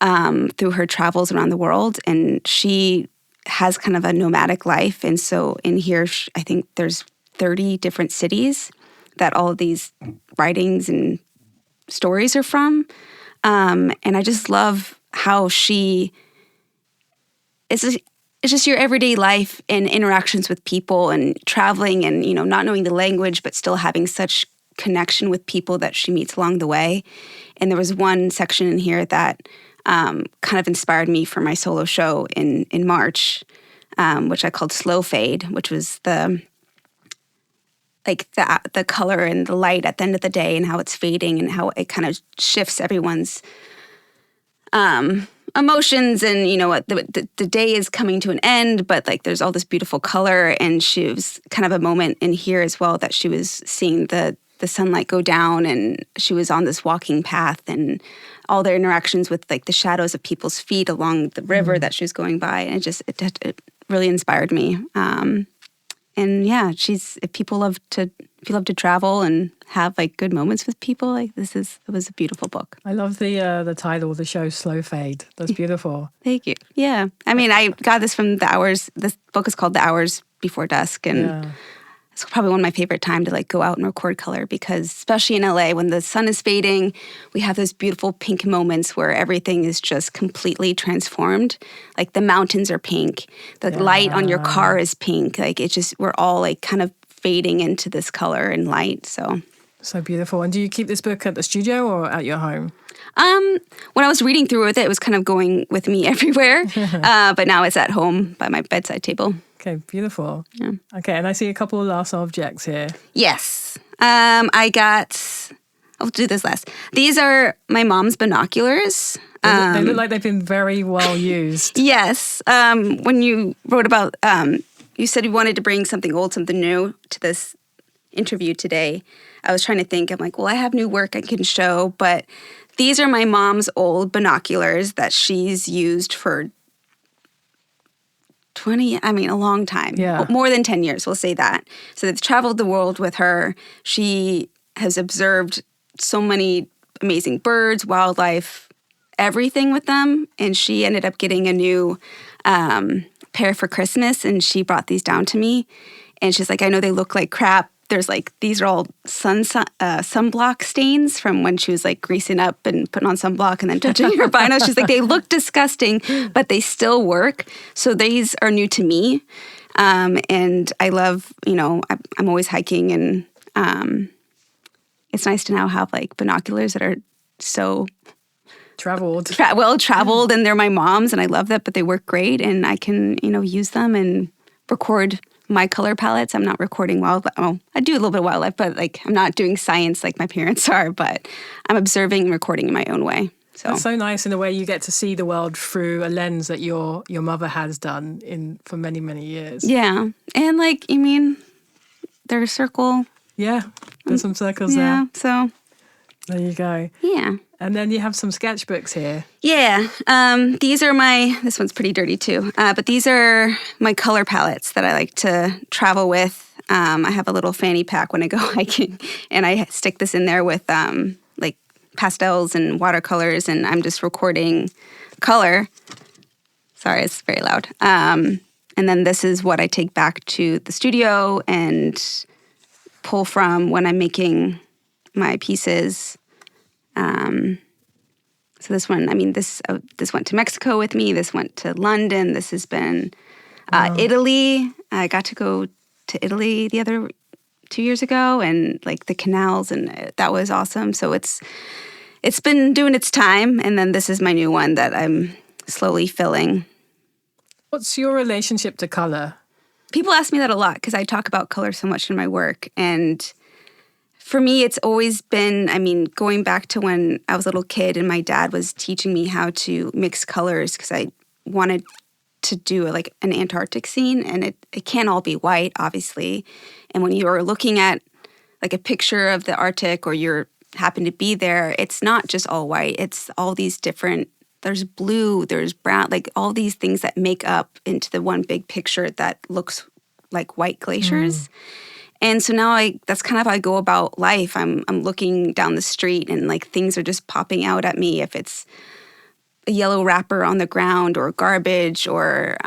through her travels around the world. And she has kind of a nomadic life. And so in here, I think there's 30 different cities that all of these writings and stories are from. And I just love how it's just your everyday life and interactions with people and traveling and, not knowing the language, but still having such connection with people that she meets along the way. And there was one section in here that kind of inspired me for my solo show in March, which I called Slow Fade, which was the color and the light at the end of the day and how it's fading and how it kind of shifts everyone's emotions, and the day is coming to an end, but like there's all this beautiful color. And she was kind of a moment in here as well that she was seeing the sunlight go down, and she was on this walking path, and all their interactions with like the shadows of people's feet along the river that she was going by, and it really inspired me. And yeah, if you love to travel and have like good moments with people, like it was a beautiful book. I love the title of the show, Slow Fade. That's beautiful. Thank you. Yeah. I mean, I got this from this book is called The Hours Before Dusk. And it's probably one of my favorite time to like go out and record color, because especially in LA, when the sun is fading, we have those beautiful pink moments where everything is just completely transformed. Like the mountains are pink, the light on your car is pink. Like we're all like kind of fading into this color and light. So beautiful. And do you keep this book at the studio or at your home? When I was reading through it was kind of going with me everywhere. But now it's at home by my bedside table. Okay, beautiful. Yeah. Okay, and I see a couple of last objects here. Yes. I'll do this last. These are my mom's binoculars. They look like they've been very well used. Yes. When you wrote about, you said you wanted to bring something old, something new to this interview today. I was trying to think, I'm like, well, I have new work I can show, but these are my mom's old binoculars that she's used for a long time. Yeah. More than 10 years, we'll say that. So they've traveled the world with her. She has observed so many amazing birds, wildlife, everything with them. And she ended up getting a new pair for Christmas, and she brought these down to me. And she's like, I know they look like crap. There's like, these are all sunblock stains from when she was like greasing up and putting on sunblock and then touching her binos. She's like, they look disgusting, but they still work. So these are new to me. And I love, I'm always hiking, and it's nice to now have like binoculars that are so traveled, well-traveled, and they're my mom's, and I love that, but they work great, and I can, use them and record my color palettes. I'm not recording wildlife. Oh, I do a little bit of wildlife, but like I'm not doing science like my parents are, but I'm observing and recording in my own way. So that's so nice in a way you get to see the world through a lens that your mother has done for many, many years. Yeah. And like, they're a circle. Yeah. There's some circles there. Yeah. So there you go. Yeah. And then you have some sketchbooks here. Yeah. These are this one's pretty dirty too, but these are my color palettes that I like to travel with. I have a little fanny pack when I go hiking, and I stick this in there with like pastels and watercolors, and I'm just recording color. Sorry, it's very loud. And then this is what I take back to the studio and pull from when I'm making my pieces. So this one, I mean, this went to Mexico with me. This went to London. This has been Italy. I got to go to Italy the other 2 years ago, and like the canals, and that was awesome. So it's been doing its time, and then this is my new one that I'm slowly filling. What's your relationship to color? People ask me that a lot because I talk about color so much in my work, and for me, it's always been, I mean, going back to when I was a little kid and my dad was teaching me how to mix colors because I wanted to do like an Antarctic scene, and it can't all be white, obviously. And when you're looking at like a picture of the Arctic or you're happen to be there, it's not just all white. It's all these different, there's blue, there's brown, like all these things that make up into the one big picture that looks like white glaciers. And so now that's kind of how I go about life. I'm looking down the street and like things are just popping out at me. If it's a yellow wrapper on the ground or garbage or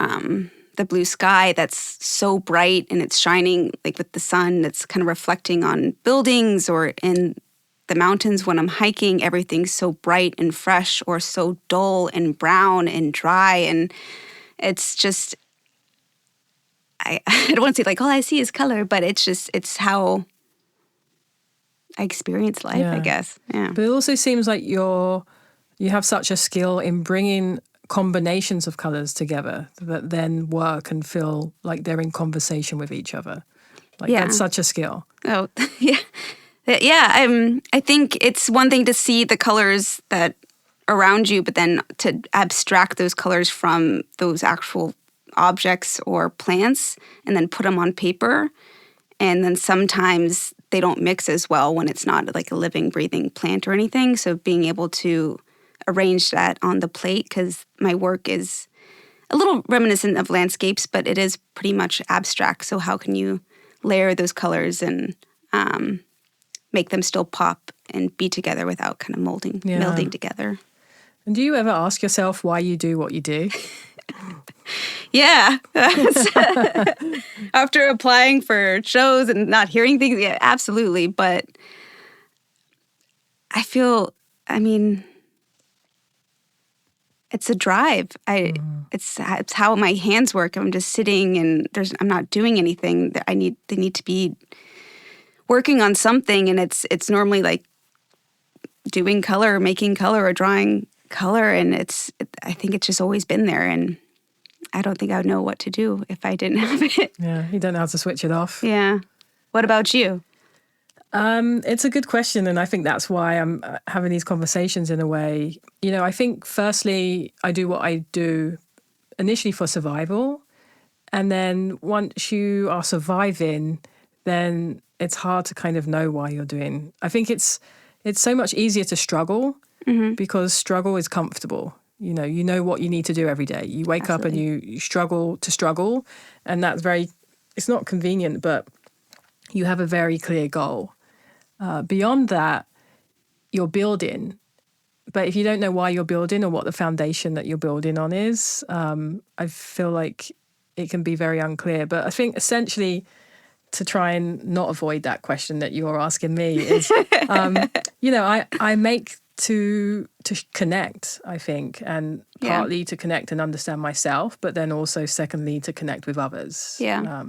the blue sky that's so bright and it's shining like with the sun that's kind of reflecting on buildings, or in the mountains when I'm hiking, everything's so bright and fresh, or so dull and brown and dry. And it's just, I don't want to say like all I see is color, but it's how I experience life, I guess. Yeah. But it also seems like you have such a skill in bringing combinations of colors together that then work and feel like they're in conversation with each other. Like that's such a skill. Oh, yeah. Yeah, I think it's one thing to see the colors that around you, but then to abstract those colors from those actual objects or plants and then put them on paper. And then sometimes they don't mix as well when it's not like a living, breathing plant or anything. So being able to arrange that on the plate, because my work is a little reminiscent of landscapes, but it is pretty much abstract. So how can you layer those colors and make them still pop and be together without kind of melding together? And do you ever ask yourself why you do what you do? Yeah. After applying for shows and not hearing things, yeah, absolutely. But I feel, I mean, it's a drive. It's how my hands work. I'm just sitting and I'm not doing anything. They need to be working on something, and it's normally like doing color, making color, or drawing color, and I think it's just always been there, and I don't think I would know what to do if I didn't have it. Yeah, you don't know how to switch it off. Yeah. What about you? It's a good question, and I think that's why I'm having these conversations in a way. You know, I think firstly, I do what I do initially for survival, and then once you are surviving, then it's hard to kind of know why you're doing. I think it's so much easier to struggle because struggle is comfortable. You know what you need to do every day. You wake up and you struggle, and that's it's not convenient, but you have a very clear goal. Beyond that, you're building. But if you don't know why you're building or what the foundation that you're building on is, I feel like it can be very unclear. But I think essentially, to try and not avoid that question that you're asking me is, I make to connect, I think, and partly to connect and understand myself, but then also secondly to connect with others. Yeah.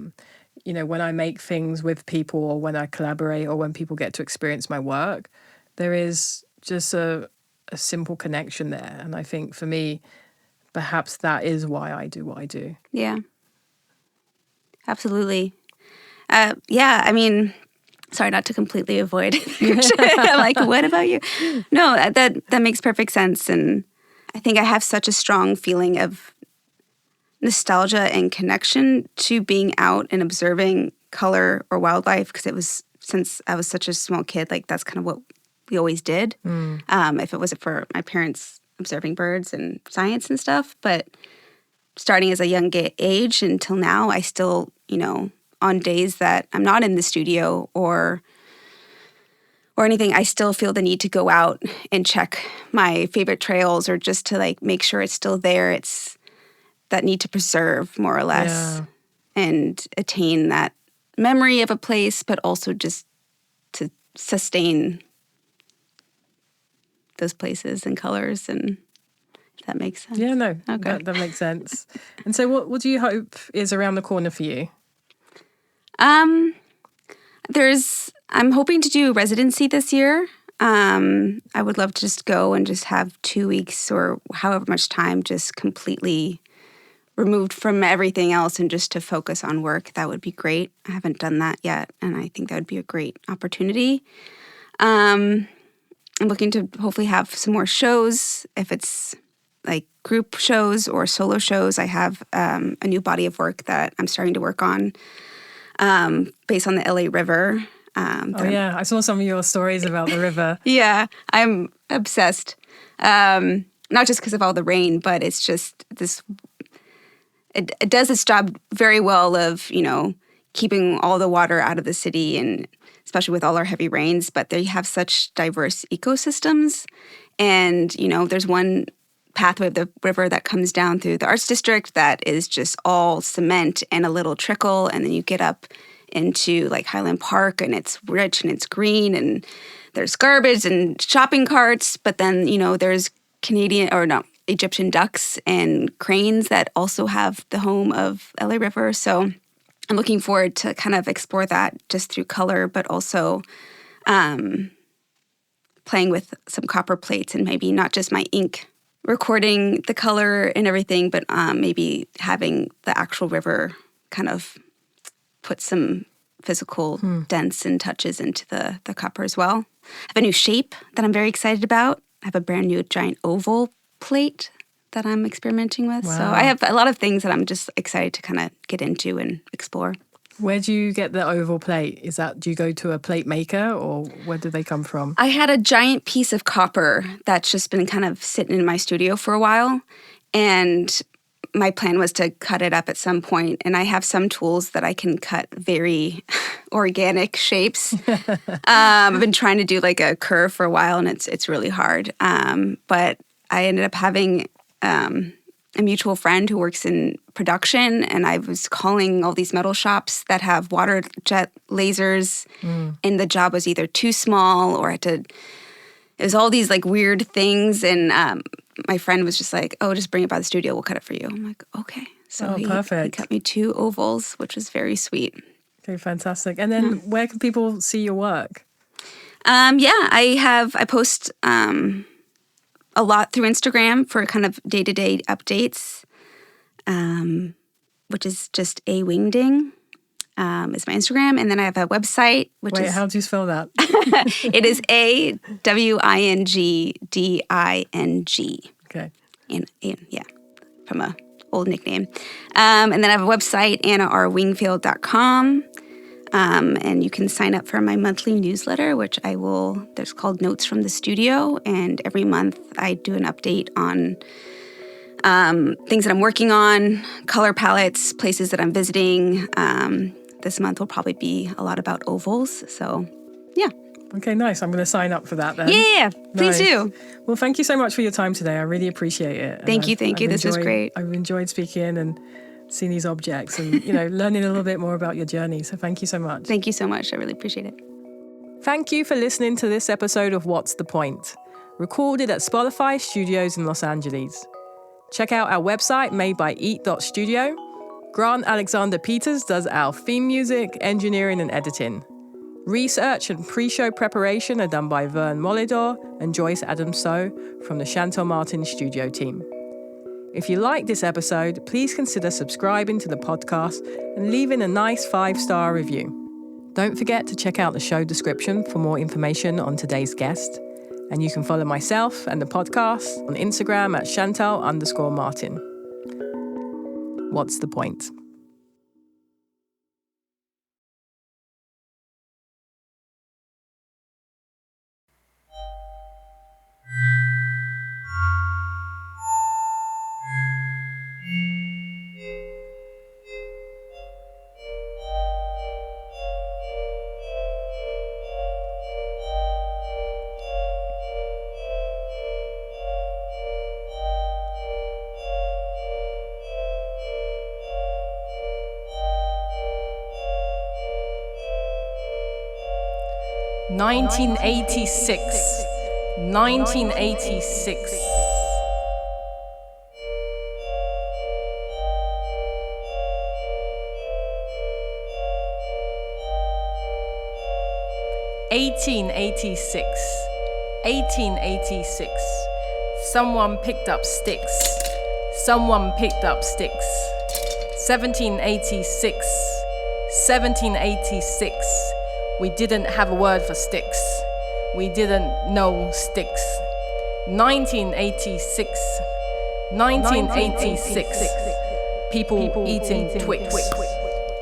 When I make things with people or when I collaborate or when people get to experience my work, there is just a simple connection there. And I think for me, perhaps that is why I do what I do. Yeah. Absolutely. I mean, sorry, not to completely avoid I'm like, what about you? No, that makes perfect sense. And I think I have such a strong feeling of nostalgia and connection to being out and observing color or wildlife, because it was, since I was such a small kid, like that's kind of what we always did. If it wasn't for my parents observing birds and science and stuff. But starting as a young age until now, I still, on days that I'm not in the studio or anything, I still feel the need to go out and check my favorite trails, or just to like make sure it's still there. It's that need to preserve, more or less, and attain that memory of a place, but also just to sustain those places and colors, and if that makes sense. Yeah, no, Okay. that makes sense. And so what do you hope is around the corner for you? I'm hoping to do residency this year. I would love to just go and just have 2 weeks or however much time just completely removed from everything else and just to focus on work. That would be great. I haven't done that yet, and I think that would be a great opportunity. I'm looking to hopefully have some more shows. If it's like group shows or solo shows, I have a new body of work that I'm starting to work on based on the LA River. Yeah, I saw some of your stories about the river. Yeah, I'm obsessed. Not just because of all the rain, but it's just this. It does its job very well of, keeping all the water out of the city, and especially with all our heavy rains. But they have such diverse ecosystems, and there's one pathway of the river that comes down through the Arts District that is just all cement and a little trickle, and then you get up into like Highland Park, and it's rich and it's green, and there's garbage and shopping carts, but then there's Egyptian ducks and cranes that also have the home of LA River. So I'm looking forward to kind of explore that just through color, but also playing with some copper plates and maybe not just my ink recording the color and everything, but maybe having the actual river kind of put some physical dents and touches into the copper as well. I have a new shape that I'm very excited about. I have a brand new giant oval plate that I'm experimenting with. Wow. So I have a lot of things that I'm just excited to kind of get into and explore. Where do you get the oval plate? Do you go to a plate maker, or where do they come from? I had a giant piece of copper that's just been kind of sitting in my studio for a while. And my plan was to cut it up at some point, and I have some tools that I can cut very organic shapes. I've been trying to do like a curve for a while, and it's really hard. But I ended up having a mutual friend who works in production, and I was calling all these metal shops that have water jet lasers, and the job was either too small or it was all these like weird things, and my friend was just like, "Oh, just bring it by the studio. We'll cut it for you." I'm like, "Okay." So he cut me 2 ovals, which was very sweet. Okay, fantastic. And then where can people see your work? I post a lot through Instagram for kind of day-to-day updates, which is just a wingding. Is my Instagram, and then I have a website. How do you spell that? It is AWINGDING. Okay. And yeah, from a old nickname. And then I have a website, AnnaWingfield.com. And you can sign up for my monthly newsletter, which there's called Notes from the Studio. And every month I do an update on things that I'm working on, color palettes, places that I'm visiting. This month will probably be a lot about ovals. So, yeah. Okay, nice. I'm going to sign up for that then. Yeah, please do. Well, thank you so much for your time today. I really appreciate it. Thank you. This was great. I've enjoyed speaking and seeing these objects and, learning a little bit more about your journey. So thank you so much. Thank you so much. I really appreciate it. Thank you for listening to this episode of What's the Point? Recorded at Spotify Studios in Los Angeles. Check out our website made by eat.studio. Grant Alexander Peters does our theme music, engineering and editing. Research and pre-show preparation are done by Vern Molidor and Joyce Adams-So from the Shantell Martin studio team. If you like this episode, please consider subscribing to the podcast and leaving a nice 5-star review. Don't forget to check out the show description for more information on today's guest. And you can follow myself and the podcast on Instagram at Shantell_Martin. What's the point? "1986. 1986. 1886. 1886. Someone picked up sticks. Someone picked up sticks. 1786. 1786. We didn't have a word for sticks. We didn't know sticks. 1986. 1986. People eating Twix.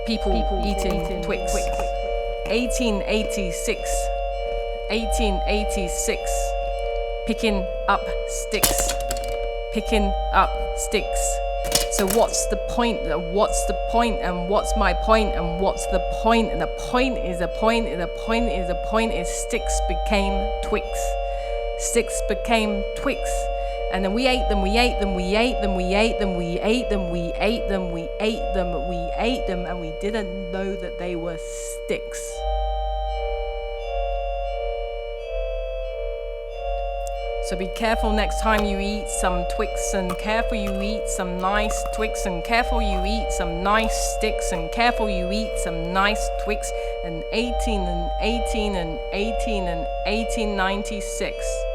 People eating Twix. 1886. 1886. Picking up sticks. Picking up sticks. So what's the point? What's the point? And what's my point? And what's the point? And the point is sticks became Twix. Sticks became Twix. And then we ate them, we ate them, we ate them, we ate them, we ate them, we ate them, we ate them, we ate them, and we didn't know that they were sticks. So be careful next time you eat some Twix, and careful you eat some nice Twix, and careful you eat some nice sticks, and careful you eat some nice Twix, and 18 and 18 and 18 and 1896.